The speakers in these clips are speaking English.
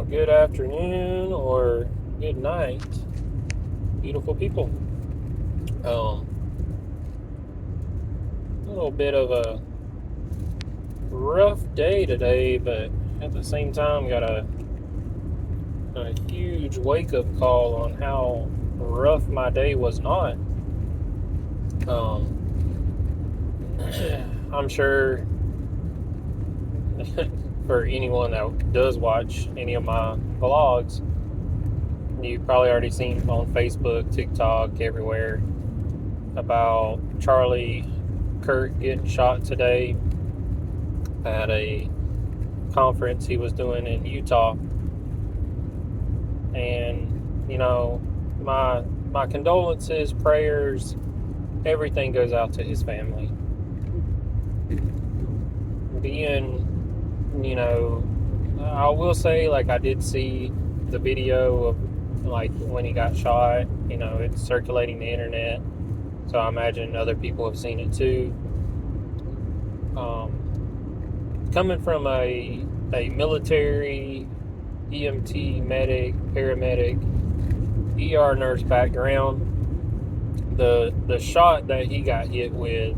Good afternoon or good night, beautiful people. A little bit of a rough day today, but at the same time, got a huge wake up call on how rough my day was not. I'm sure for anyone that does watch any of my vlogs, you've probably already seen on Facebook, TikTok, everywhere about Charlie Kirk getting shot today at a conference he was doing in Utah. And, my condolences, prayers, everything goes out to his family. I will say, I did see the video of, when he got shot. It's circulating the internet. So I imagine other people have seen it too. Coming from a military EMT medic, paramedic, ER nurse background, the shot that he got hit with,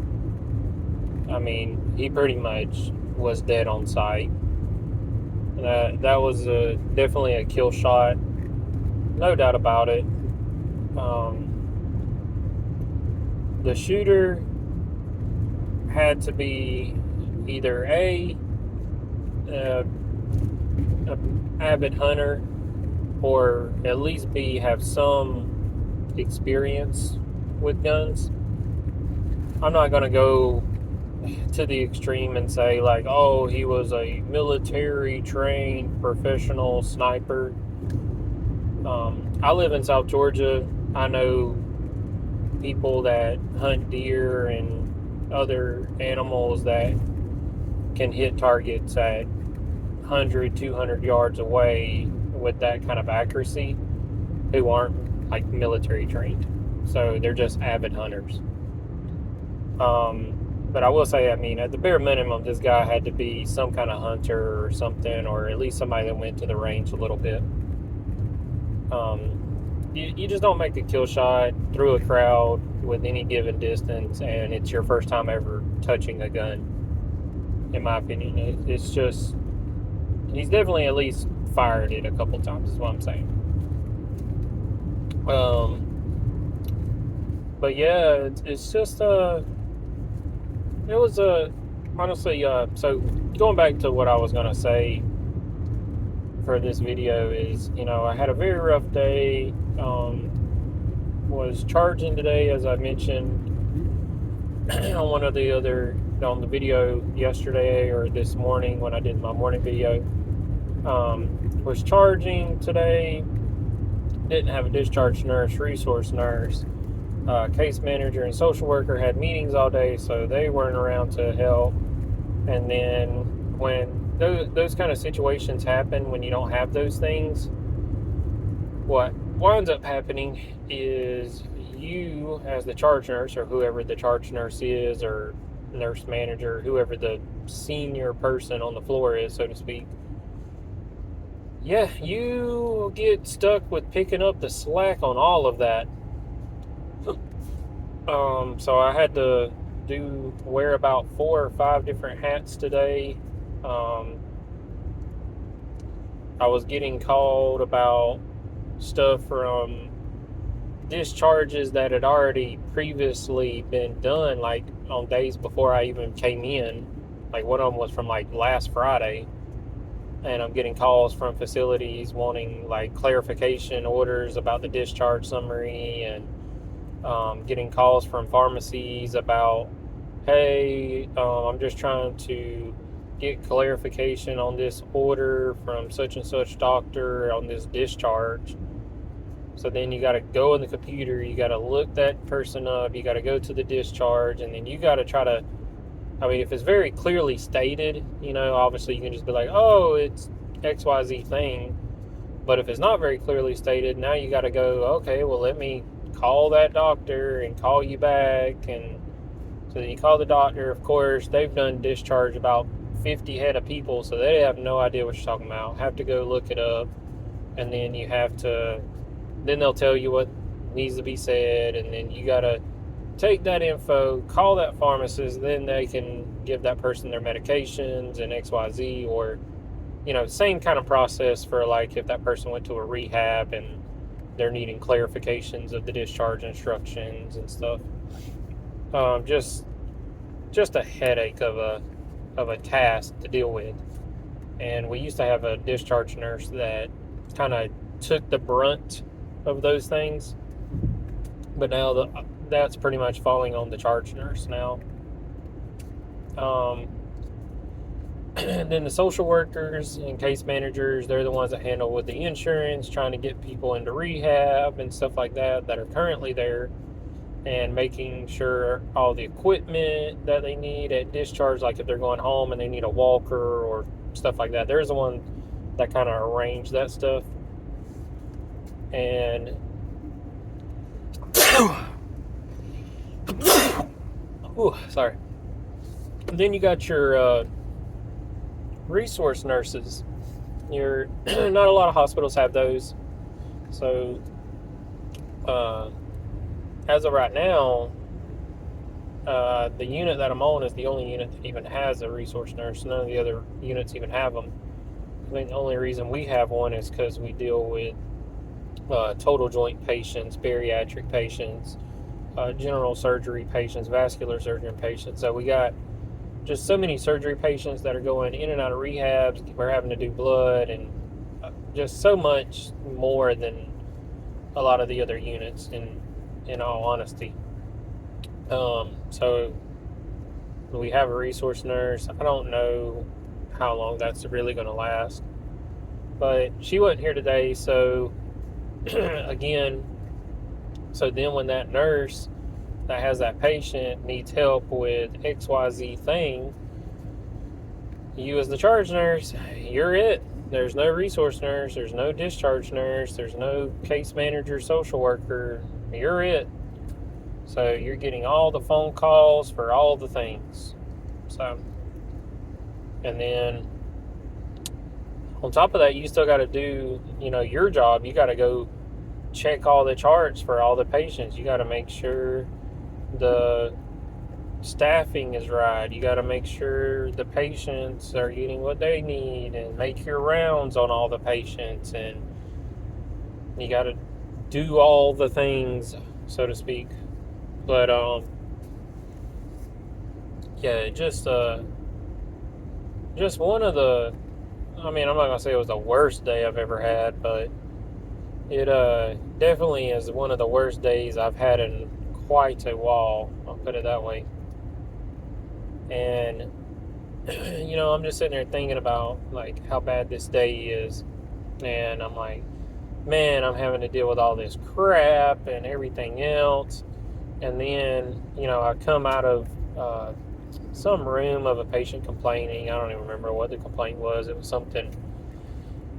he pretty much was dead on sight. That was definitely a kill shot, no doubt about it. The shooter had to be either a avid hunter, or at least B, have some experience with guns. I'm not going to go to the extreme and say he was a military trained professional sniper. I live in South Georgia. I know people that hunt deer and other animals that can hit targets at 100, 200 yards away with that kind of accuracy, who aren't military trained. So they're just avid hunters. But I will say, at the bare minimum, this guy had to be some kind of hunter or something, or at least somebody that went to the range a little bit. You just don't make a kill shot through a crowd with any given distance, and it's your first time ever touching a gun, in my opinion. It's just, he's definitely at least fired it a couple times, is what I'm saying. But yeah, it's just, it was honestly, so going back to what I was going to say for this video is, I had a very rough day. Was charging today, as I mentioned on the video yesterday or this morning when I did my morning video. Was charging today, didn't have a discharge nurse, resource nurse, case manager, and social worker had meetings all day, so they weren't around to help. And then when those kind of situations happen, when you don't have those things, what winds up happening is you, as the charge nurse, or whoever the charge nurse is, or nurse manager, whoever the senior person on the floor is, so to speak, you get stuck with picking up the slack on all of that. So I had to wear about 4 or 5 different hats today. I was getting called about stuff from discharges that had already previously been done, on days before I even came in. One of them was from last Friday, and I'm getting calls from facilities wanting clarification orders about the discharge summary, and getting calls from pharmacies about, hey, I'm just trying to get clarification on this order from such and such doctor on this discharge. So then you got to go in the computer, you got to look that person up, you got to go to the discharge, and then you got to try to, if it's very clearly stated, obviously you can just be like, oh, it's XYZ thing. But if it's not very clearly stated, now you got to go, okay, well, let me call that doctor and call you back. And so then you call the doctor. Of course, they've done discharge about 50 head of people, so they have no idea what you're talking about. Have to go look it up, and then then they'll tell you what needs to be said, and then you gotta take that info, call that pharmacist, then they can give that person their medications and XYZ, or same kind of process for like if that person went to a rehab and they're needing clarifications of the discharge instructions and stuff. Just a headache of a task to deal with. And we used to have a discharge nurse that kind of took the brunt of those things, but now that's pretty much falling on the charge nurse now. And then the social workers and case managers, they're the ones that handle with the insurance, trying to get people into rehab and stuff like that are currently there, and making sure all the equipment that they need at discharge, like if they're going home and they need a walker or stuff like that, there's the one that kind of arrange that stuff. And sorry. And then you got your resource nurses. Not a lot of hospitals have those. So as of right now, the unit that I'm on is the only unit that even has a resource nurse. None of the other units even have them. I think the only reason we have one is because we deal with total joint patients, bariatric patients, general surgery patients, vascular surgery patients. So we got just so many surgery patients that are going in and out of rehabs. We're having to do blood and just so much more than a lot of the other units, in all honesty. So we have a resource nurse. I don't know how long that's really going to last, but she wasn't here today. So again, so then when that nurse that has that patient needs help with XYZ thing, you as the charge nurse, you're it. There's no resource nurse, there's no discharge nurse, there's no case manager, social worker. You're it. So you're getting all the phone calls for all the things. So, and then on top of that, you still got to do, your job. You got to go check all the charts for all the patients. You got to make sure the staffing is right. You got to make sure the patients are getting what they need, and make your rounds on all the patients, and you got to do all the things, so to speak. But yeah, just one of the, I'm not gonna say it was the worst day I've ever had, but it definitely is one of the worst days I've had in quite a while. I'll put it that way. And I'm just sitting there thinking about like how bad this day is, and I'm like, man, I'm having to deal with all this crap and everything else. And then I come out of some room of a patient complaining. I don't even remember what the complaint was. It was something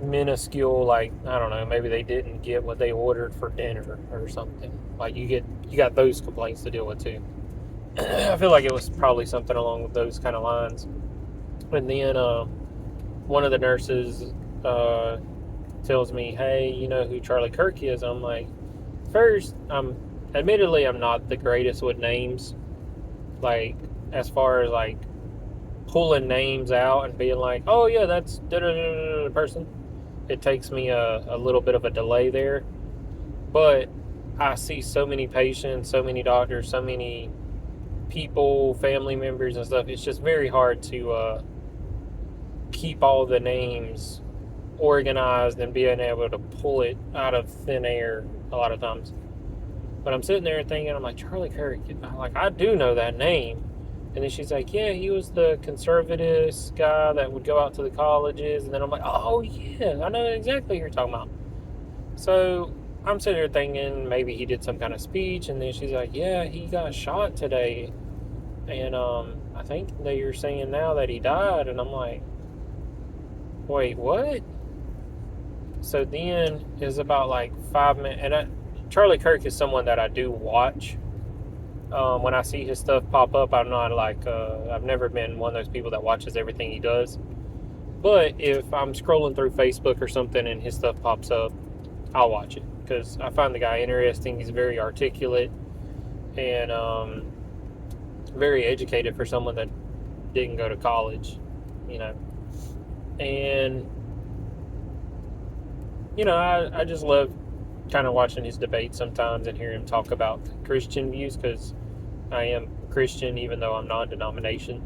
minuscule, like, I don't know, maybe they didn't get what they ordered for dinner or something. Like you got those complaints to deal with too. I feel like it was probably something along those kind of lines. And then one of the nurses tells me, hey, you know who Charlie Kirk is? I'm like, first, admittedly, I'm not the greatest with names. Like, as far as like pulling names out and being like, oh yeah, that's the person. It takes me a little bit of a delay there. But I see so many patients, so many doctors, so many people, family members and stuff. It's just very hard to keep all the names organized and being able to pull it out of thin air a lot of times. But I'm sitting there thinking, I'm like, Charlie Kirk, like, I do know that name. And then she's like, yeah, he was the conservatist guy that would go out to the colleges. And then I'm like, oh yeah, I know exactly what you're talking about. So I'm sitting there thinking maybe he did some kind of speech. And then she's like, yeah, he got shot today. And I think that you're saying now that he died. And I'm like, wait, what? So then it's about like 5 minutes. And Charlie Kirk is someone that I do watch. When I see his stuff pop up, I'm not like, I've never been one of those people that watches everything he does. But if I'm scrolling through Facebook or something and his stuff pops up, I'll watch it because I find the guy interesting. He's very articulate and very educated for someone that didn't go to college, you know. And, you know, I just love kind of watching his debates sometimes and hearing him talk about Christian views because I am Christian even though I'm non-denomination.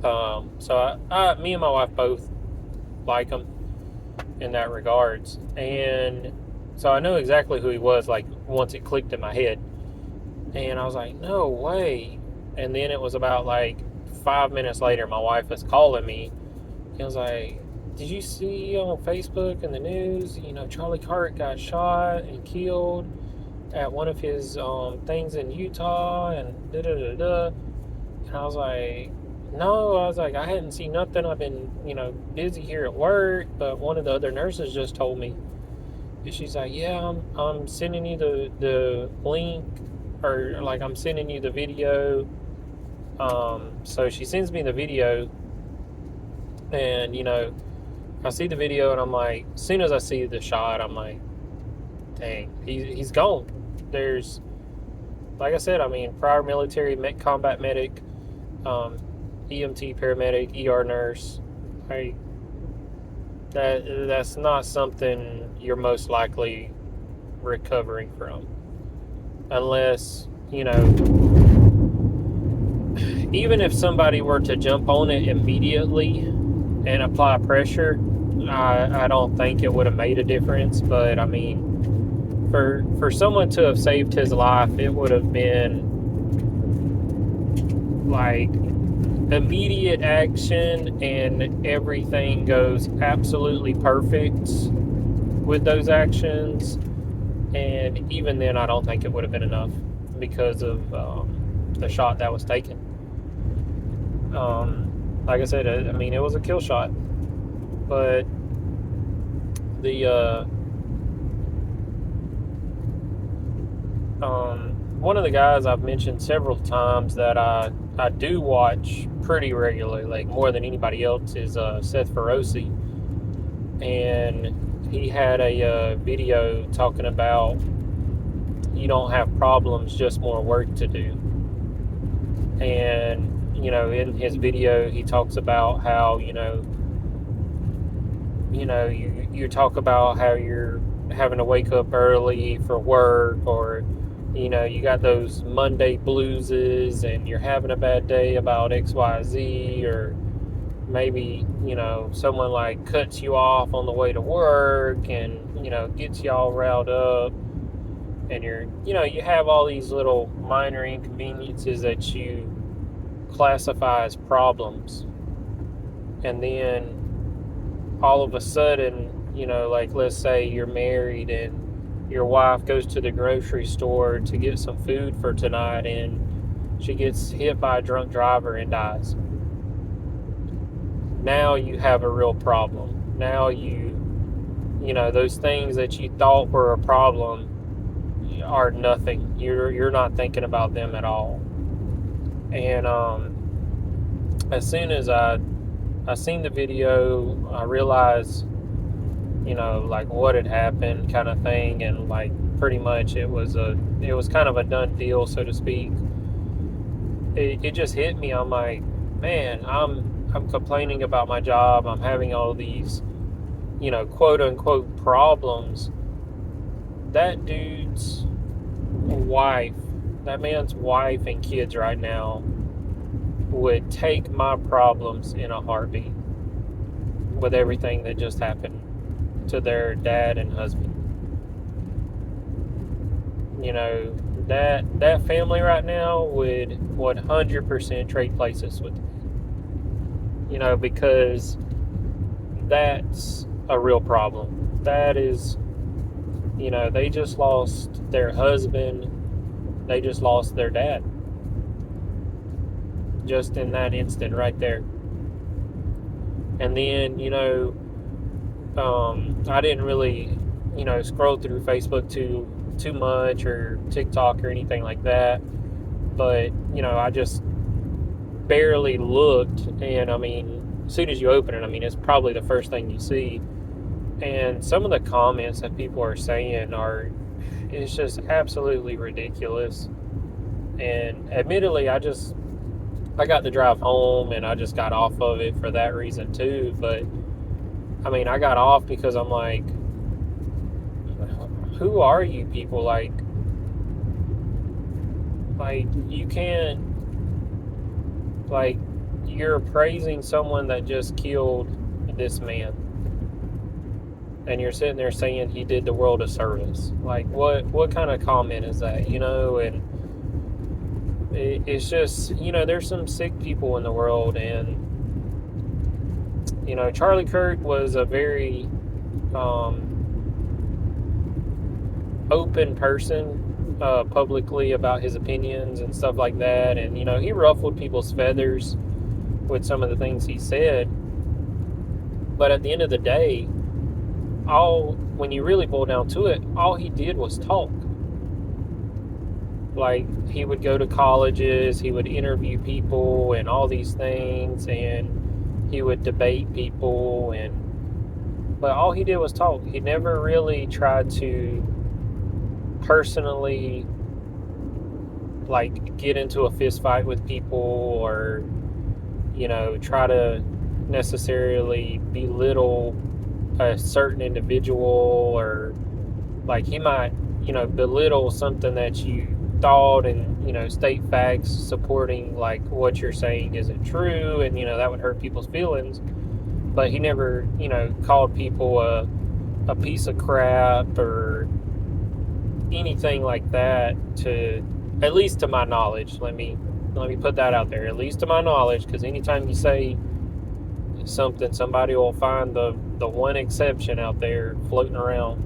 So me and my wife both like him in that regards. And so I know exactly who he was, like, once it clicked in my head. And I was like, no way. And then it was about, like, 5 minutes later, my wife was calling me. It was like, did you see on Facebook and the news, you know, Charlie Kirk got shot and killed at one of his things in Utah and da-da-da-da. And I was like, no, I was like, I hadn't seen nothing. I've been, you know, busy here at work, but one of the other nurses just told me. And she's like, yeah, I'm sending you the link, or like I'm sending you the video. So she sends me the video, and, you know, I see the video, and I'm like, as soon as I see the shot, I'm like, dang, he's gone. There's, like I said, I mean, prior military, combat medic, EMT paramedic, ER nurse. That's not something you're most likely recovering from, unless, you know, even if somebody were to jump on it immediately and apply pressure, I don't think it would have made a difference. But I mean, for someone to have saved his life, it would have been like immediate action and everything goes absolutely perfect with those actions. And even then, I don't think it would have been enough because of the shot that was taken. Like I said, I mean, it was a kill shot, but the one of the guys I've mentioned several times that I do watch pretty regularly, like more than anybody else, is Seth Feroce. And he had a video talking about you don't have problems, just more work to do. And, you know, in his video, he talks about how, you talk about how you're having to wake up early for work, or, you know, you got those Monday blueses and you're having a bad day about XYZ, or maybe, you know, someone like cuts you off on the way to work and, you know, gets you all riled up, and you have all these little minor inconveniences that you classify as problems. And then all of a sudden, you know, like, let's say you're married and your wife goes to the grocery store to get some food for tonight, and she gets hit by a drunk driver and dies. Now you have a real problem. Now you know, those things that you thought were a problem are nothing. You're not thinking about them at all. And as soon as I seen the video, I realized, you know, like what had happened, kind of thing, and like pretty much it was kind of a done deal, so to speak. It just hit me. I'm like, man, I'm complaining about my job. I'm having all these, you know, quote unquote problems. That dude's wife, that man's wife and kids right now would take my problems in a heartbeat with everything that just happened to their dad and husband. You know, that family right now would 100% trade places with me. You know, because that's a real problem. That is, you know, they just lost their husband. They just lost their dad. Just in that instant right there. And then, you know, I didn't really, you know, scroll through Facebook too much, or TikTok or anything like that. but I just barely looked, and I mean, as soon as you open it, I mean, it's probably the first thing you see. And some of the comments that people are saying it's just absolutely ridiculous. And admittedly, I got to drive home, and I just got off of it for that reason too. But I mean, I got off because I'm like, who are you people? Like you can't, like, you're praising someone that just killed this man, and you're sitting there saying he did the world a service. Like, what kind of comment is that? And it's just, there's some sick people in the world, and Charlie Kirk was a very open person publicly about his opinions and stuff like that, and he ruffled people's feathers with some of the things he said. But at the end of the day, when you really boil down to it, all he did was talk. Like, he would go to colleges, he would interview people and all these things, and he would debate people, but all he did was talk. He never really tried to personally, like, get into a fist fight with people, or try to necessarily belittle a certain individual, or like he might belittle something that you thought, and state facts supporting like what you're saying isn't true, and that would hurt people's feelings. But he never called people a piece of crap or anything like that, to at least to my knowledge. Let me put that out there, at least to my knowledge, because anytime you say something, somebody will find the one exception out there floating around.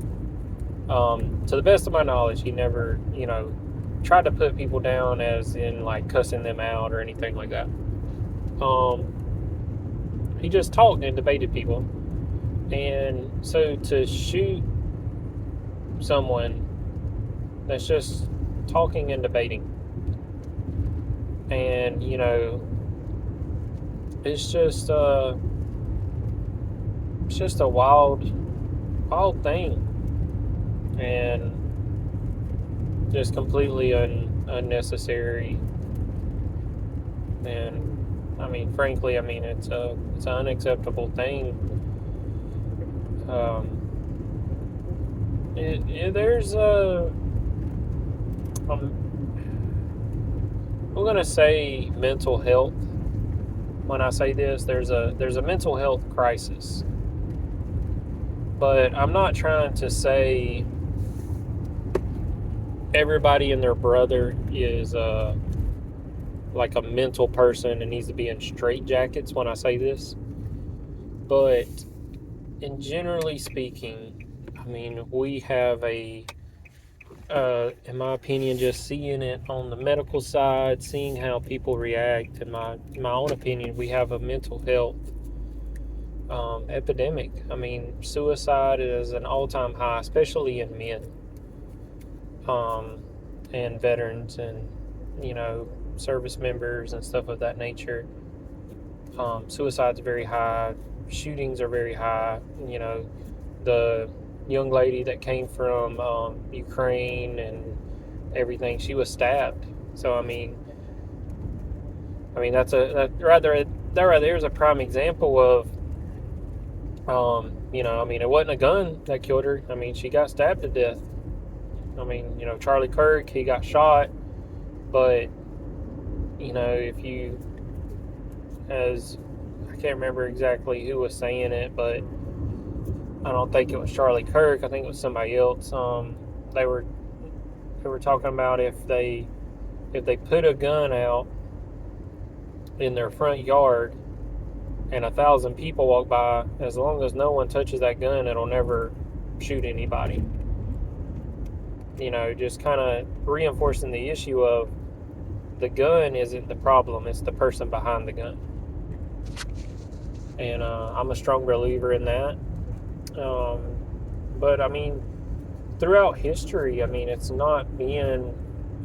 To the best of my knowledge, he never tried to put people down, as in like cussing them out or anything like that. He just talked and debated people. And so to shoot someone that's just talking and debating, and it's just a wild thing, and just completely unnecessary. And I mean, frankly, I mean, it's an unacceptable thing. There's I'm gonna say mental health. When I say this, there's a mental health crisis, but I'm not trying to say everybody and their brother is like a mental person and needs to be in straitjackets when I say this. But in generally speaking, I mean, we have in my opinion, just seeing it on the medical side, seeing how people react, in my own opinion, we have a mental health epidemic. I mean, suicide is an all-time high, especially in men, and veterans, and service members and stuff of that nature. Suicide's very high. Shootings are very high. The young lady that came from Ukraine and everything, she was stabbed. So I mean that right there is a prime example of I mean, it wasn't a gun that killed her. I mean, she got stabbed to death. I mean, Charlie Kirk, he got shot, but if you, as I can't remember exactly who was saying it, but I don't think it was Charlie Kirk. I think it was somebody else. They were talking about if they put a gun out in their front yard and 1,000 people walk by, as long as no one touches that gun, it'll never shoot anybody. Just kind of reinforcing the issue of the gun isn't the problem, it's the person behind the gun. And I'm a strong believer in that. But I mean, throughout history, I mean, it's not been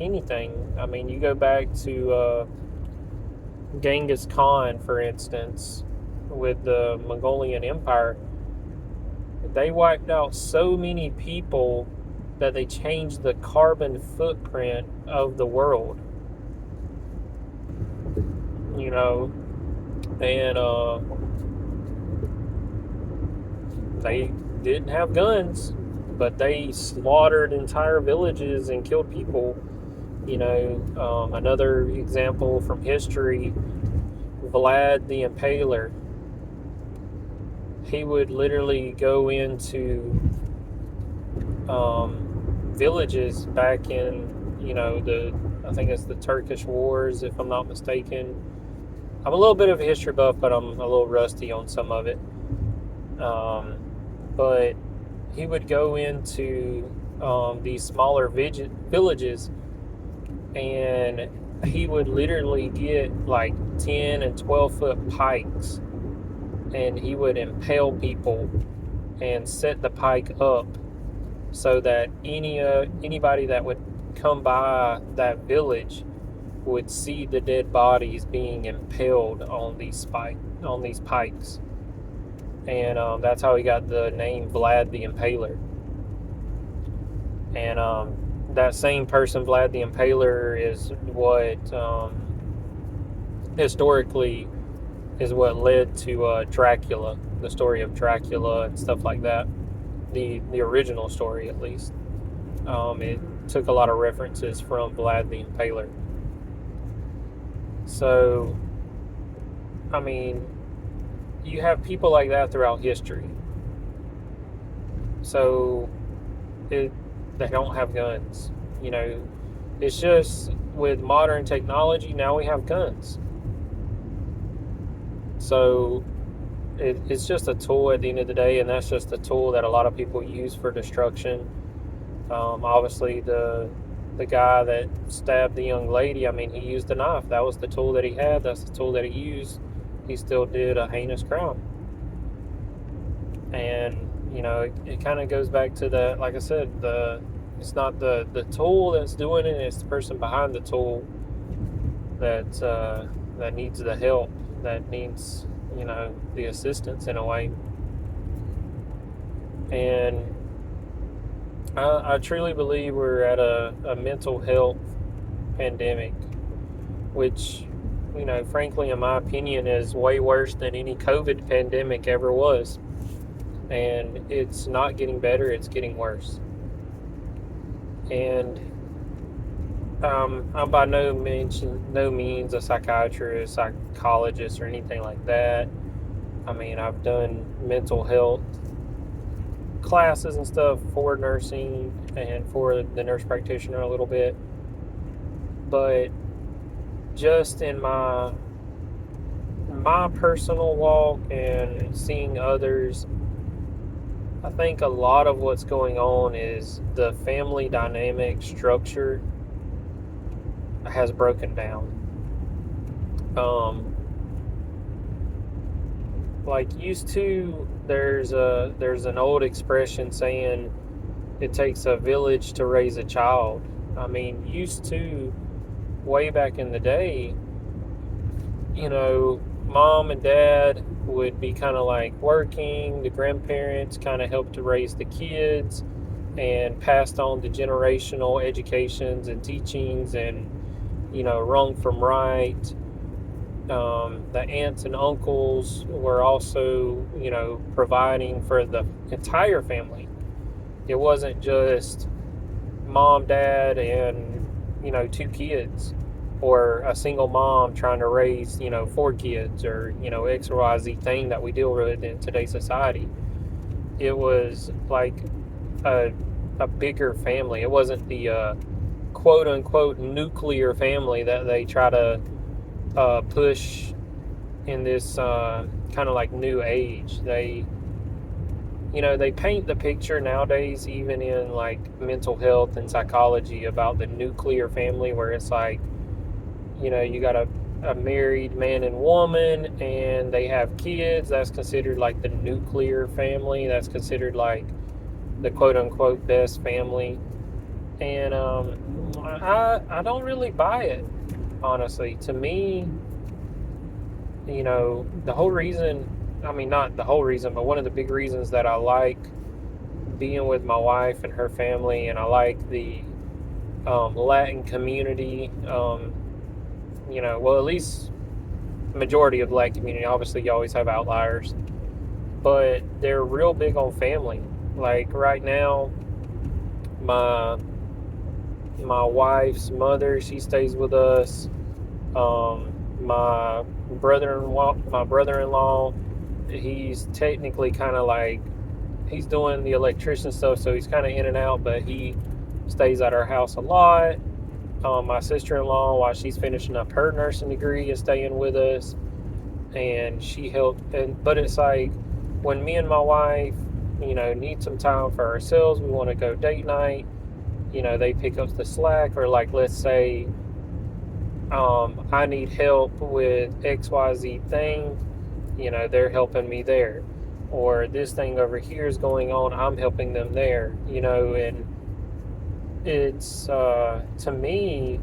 anything. I mean, you go back to Genghis Khan, for instance, with the Mongolian Empire. They wiped out so many people that they changed the carbon footprint of the world. You know, and they didn't have guns, but they slaughtered entire villages and killed people. Another example from history, Vlad the Impaler. He would literally go into villages back in, I think it's the Turkish Wars, if I'm not mistaken. I'm a little bit of a history buff, but I'm a little rusty on some of it. But he would go into these smaller villages, and he would literally get like 10 and 12 foot pikes, and he would impale people and set the pike up so that anybody that would come by that village would see the dead bodies being impaled on these pikes. And that's how he got the name Vlad the Impaler. And that same person, Vlad the Impaler, is what historically is what led to Dracula, the story of Dracula and stuff like that. The original story, at least. It took a lot of references from Vlad the Impaler. So, I mean, you have people like that throughout history. So, they don't have guns. It's just with modern technology, now we have guns. So, it's just a tool at the end of the day, and that's just a tool that a lot of people use for destruction. Obviously, the guy that stabbed the young lady, I mean, he used a knife. That was the tool that he had. That's the tool that he used. He still did a heinous crime. And, it kind of goes back to that, like I said, it's not the tool that's doing it, it's the person behind the tool that needs the help, that needs, the assistance in a way. And I truly believe we're at a mental health pandemic, which, frankly, in my opinion, is way worse than any COVID pandemic ever was. And it's not getting better, it's getting worse. And I'm by no means a psychiatrist, psychologist, or anything like that. I mean, I've done mental health classes and stuff for nursing and for the nurse practitioner a little bit. But just in my personal walk and seeing others, I think a lot of what's going on is the family dynamic structure has broken down. Like used to, there's an old expression saying it takes a village to raise a child. I mean, used to, way back in the day, mom and dad would be kind of like working, the grandparents kind of helped to raise the kids and passed on the generational educations and teachings and, wrong from right. The aunts and uncles were also, providing for the entire family. It wasn't just mom, dad, and, 2 kids, or a single mom trying to raise, 4 kids, or, X or Y, Z thing that we deal with in today's society. It was like a bigger family. It wasn't the quote unquote nuclear family that they try to push in this kind of like new age. They paint the picture nowadays, even in like mental health and psychology, about the nuclear family, where it's like, you got a married man and woman and they have kids. That's considered like the nuclear family. That's considered like the quote unquote best family. And I don't really buy it, honestly. To me, the whole reason, I mean, not the whole reason, but one of the big reasons that I like being with my wife and her family, and I like the Latin community, well, at least majority of the Latin community. Obviously, you always have outliers, but they're real big on family. Like right now, my my wife's mother, she stays with us. My brother-in-law, he's technically kind of like he's doing the electrician stuff, so he's kind of in and out, but he stays at our house a lot. My sister-in-law, while she's finishing up her nursing degree, is staying with us, and she helped. But it's like when me and my wife, need some time for ourselves, we want to go date night. They pick up the slack, or like let's say I need help with XYZ thing, they're helping me there. Or this thing over here is going on, I'm helping them there, and it's, to me,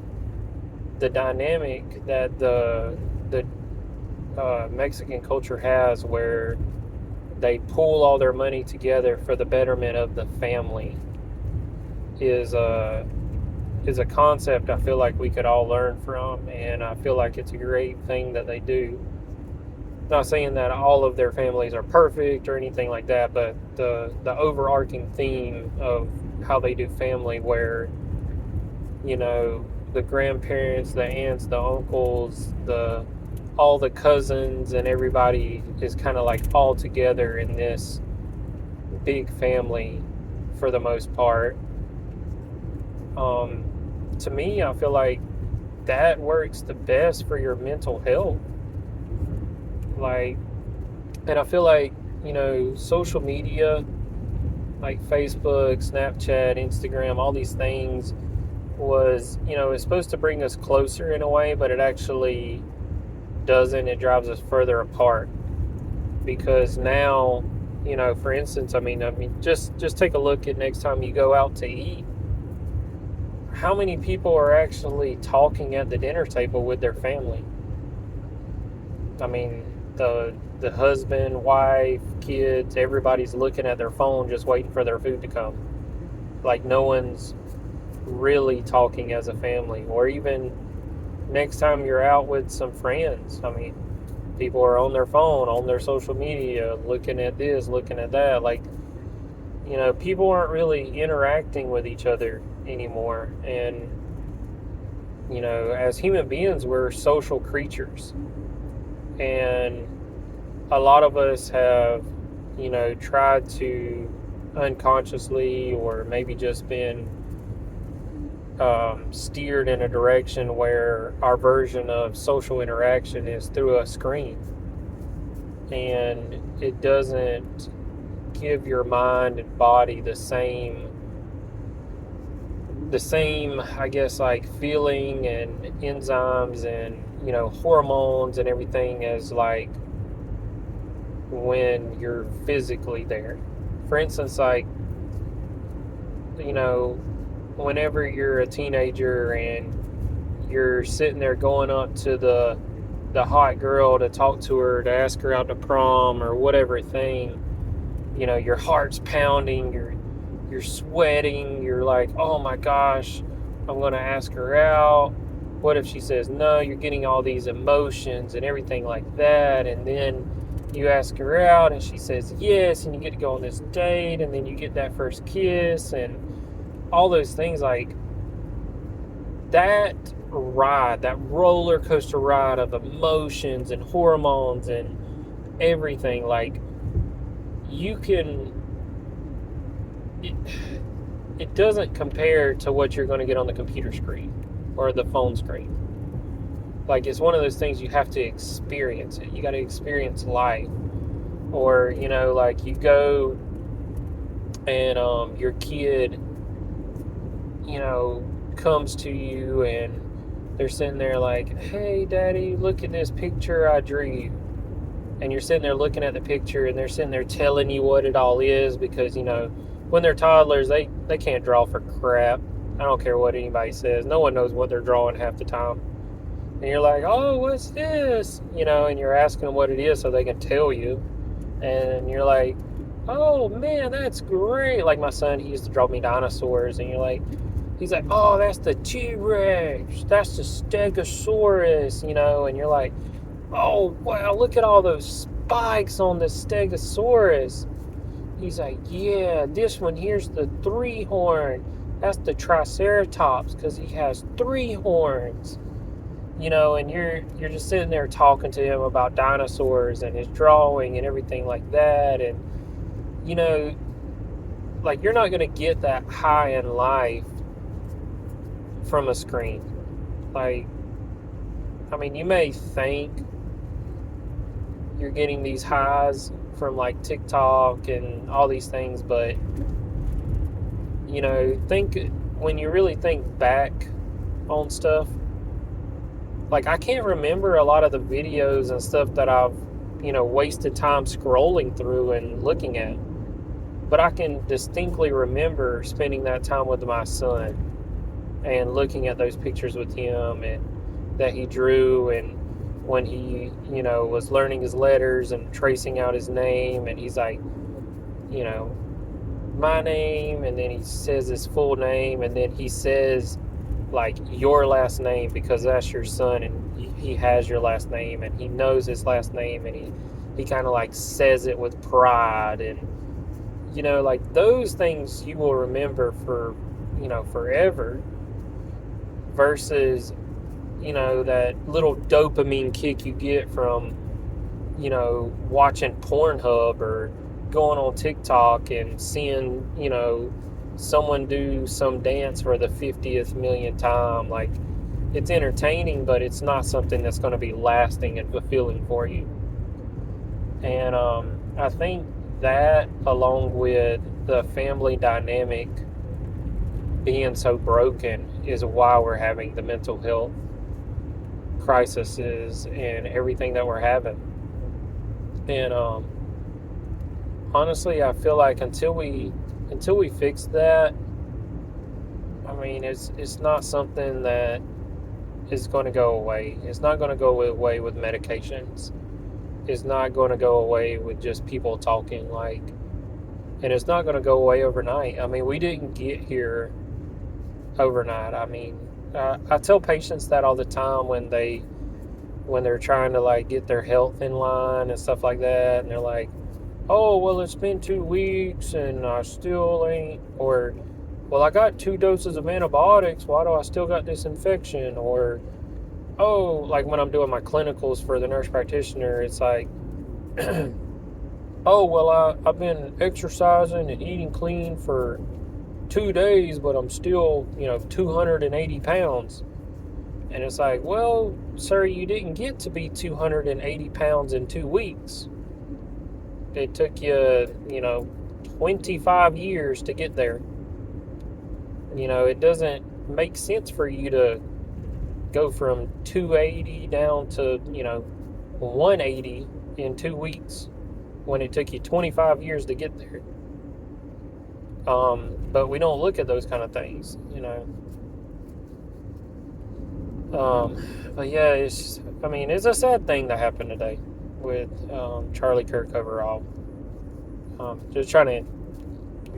the dynamic that the Mexican culture has where they pool all their money together for the betterment of the family is a concept I feel like we could all learn from, and I feel like it's a great thing that they do. Not saying that all of their families are perfect or anything like that, but the overarching theme of how they do family, where the grandparents, the aunts, the uncles, the all the cousins, and everybody is kind of like all together in this big family for the most part. To me, I feel like that works the best for your mental health. Like, and I feel like, social media, like Facebook, Snapchat, Instagram, all these things it's supposed to bring us closer in a way, but it actually doesn't. It drives us further apart, because now, for instance, I mean, just take a look at next time you go out to eat. How many people are actually talking at the dinner table with their family? I mean, the husband, wife, kids, everybody's looking at their phone just waiting for their food to come. Like no one's really talking as a family. Or even next time you're out with some friends, I mean, people are on their phone, on their social media, looking at this, looking at that. Like, people aren't really interacting with each other anymore. And, as human beings, we're social creatures. And a lot of us have, tried to unconsciously, or maybe just been steered in a direction where our version of social interaction is through a screen. And it doesn't give your mind and body the same, I guess, like feeling and enzymes and, hormones and everything as like when you're physically there. For instance, like, whenever you're a teenager and you're sitting there going up to the hot girl to talk to her, to ask her out to prom or whatever thing, your heart's pounding, you're sweating, you're like, oh my gosh, I'm going to ask her out. What if she says no? You're getting all these emotions and everything like that. And then you ask her out and she says yes, and you get to go on this date, and then you get that first kiss and all those things. Like that ride, that roller coaster ride of emotions and hormones and everything, like it doesn't compare to what you're going to get on the computer screen or the phone screen. Like, it's one of those things you have to experience it. You got to experience life. Or, like you go and your kid, comes to you and they're sitting there like, hey, Daddy, look at this picture I drew you. And you're sitting there looking at the picture and they're sitting there telling you what it all is, because, when they're toddlers, they can't draw for crap. I don't care what anybody says. No one knows what they're drawing half the time. And you're like, oh, what's this? And you're asking them what it is so they can tell you. And you're like, oh, man, that's great. Like my son, he used to draw me dinosaurs. And he's like, oh, that's the T-Rex. That's the Stegosaurus, And you're like, oh, wow, look at all those spikes on the Stegosaurus. He's like, yeah, this one here's the 3-horn. That's the Triceratops because he has 3 horns. And you're just sitting there talking to him about dinosaurs and his drawing and everything like that. And, like you're not going to get that high in life from a screen. Like, I mean, you may think you're getting these highs from like TikTok and all these things, but, when you really think back on stuff, like I can't remember a lot of the videos and stuff that I've, wasted time scrolling through and looking at. But I can distinctly remember spending that time with my son and looking at those pictures with him and that he drew, and when he, was learning his letters and tracing out his name, and he's like, my name, and then he says his full name, and then he says like your last name because that's your son and he has your last name and he knows his last name, and he kind of like says it with pride, and like those things you will remember for forever, versus that little dopamine kick you get from watching Pornhub or going on TikTok and seeing someone do some dance for the 50th millionth time. Like, it's entertaining, but it's not something that's going to be lasting and fulfilling for you. And I think that, along with the family dynamic being so broken, is why we're having the mental health crises and everything that we're having. And honestly, I feel like until we fix that, I mean, it's not something that is going to go away. It's not going to go away with medications. It's not going to go away with just people talking, and it's not going to go away overnight. I mean, we didn't get here overnight. I mean, I tell patients that all the time when they're trying to like get their health in line and stuff like that, and they're like, oh, well, it's been 2 weeks and I still ain't, or, well, I got 2 doses of antibiotics, why do I still got this infection? Or, oh, like when I'm doing my clinicals for the nurse practitioner, it's like, oh, well, I've been exercising and eating clean for 2 days, but I'm still, 280 pounds. And it's like, well, sir, you didn't get to be 280 pounds in 2 weeks. It took you, 25 years to get there. It doesn't make sense for you to go from 280 down to, 180 in 2 weeks when it took you 25 years to get there. But we don't look at those kind of things, But yeah, it's a sad thing that happened today with Charlie Kirk overall. I'm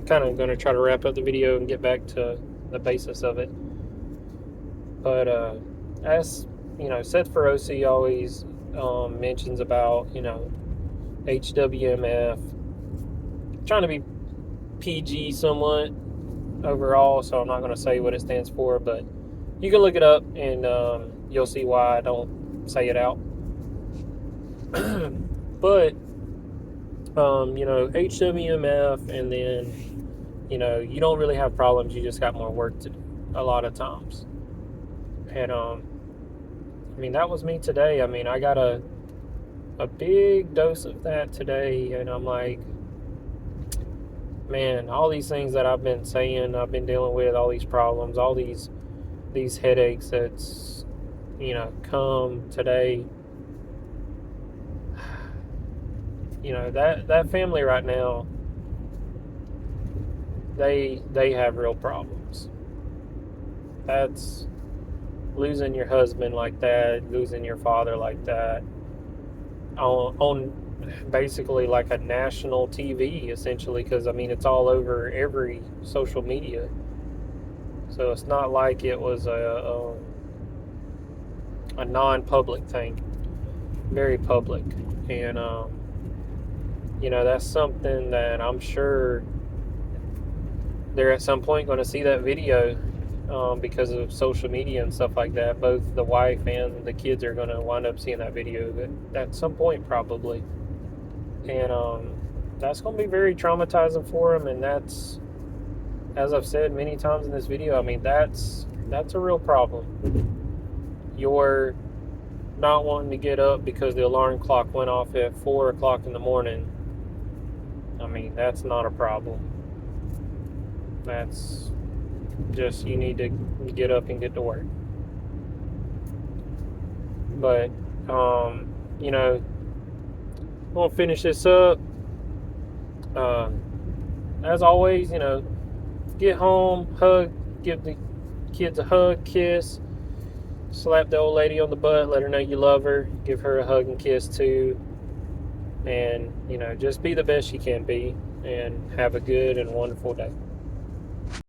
kind of going to try to wrap up the video and get back to the basis of it. But as Seth Feroce always mentions about HWMF, trying to be PG somewhat overall, so I'm not going to say what it stands for, but you can look it up and you'll see why I don't say it out. But HWMF, and then you don't really have problems, you just got more work to do a lot of times. And that was me today. I got a big dose of that today, and I'm like, man, all these things that I've been saying, I've been dealing with, all these problems, all these headaches that's come today. That family right now, they have real problems. That's losing your husband like that, losing your father like that on basically like a national TV, essentially, because I mean, it's all over every social media. So it's not like it was a non-public thing, very public. And, that's something that I'm sure they're at some point going to see that video, because of social media and stuff like that. Both the wife and the kids are going to wind up seeing that video at some point, probably. And that's going to be very traumatizing for them. And that's, as I've said many times in this video, I mean, that's a real problem. You're not wanting to get up because the alarm clock went off at 4 o'clock in the morning. I mean, that's not a problem. That's just, you need to get up and get to work. But, we'll finish this up. As always, get home, hug, give the kids a hug, kiss, slap the old lady on the butt, let her know you love her, give her a hug and kiss too. And, just be the best you can be, and have a good and wonderful day.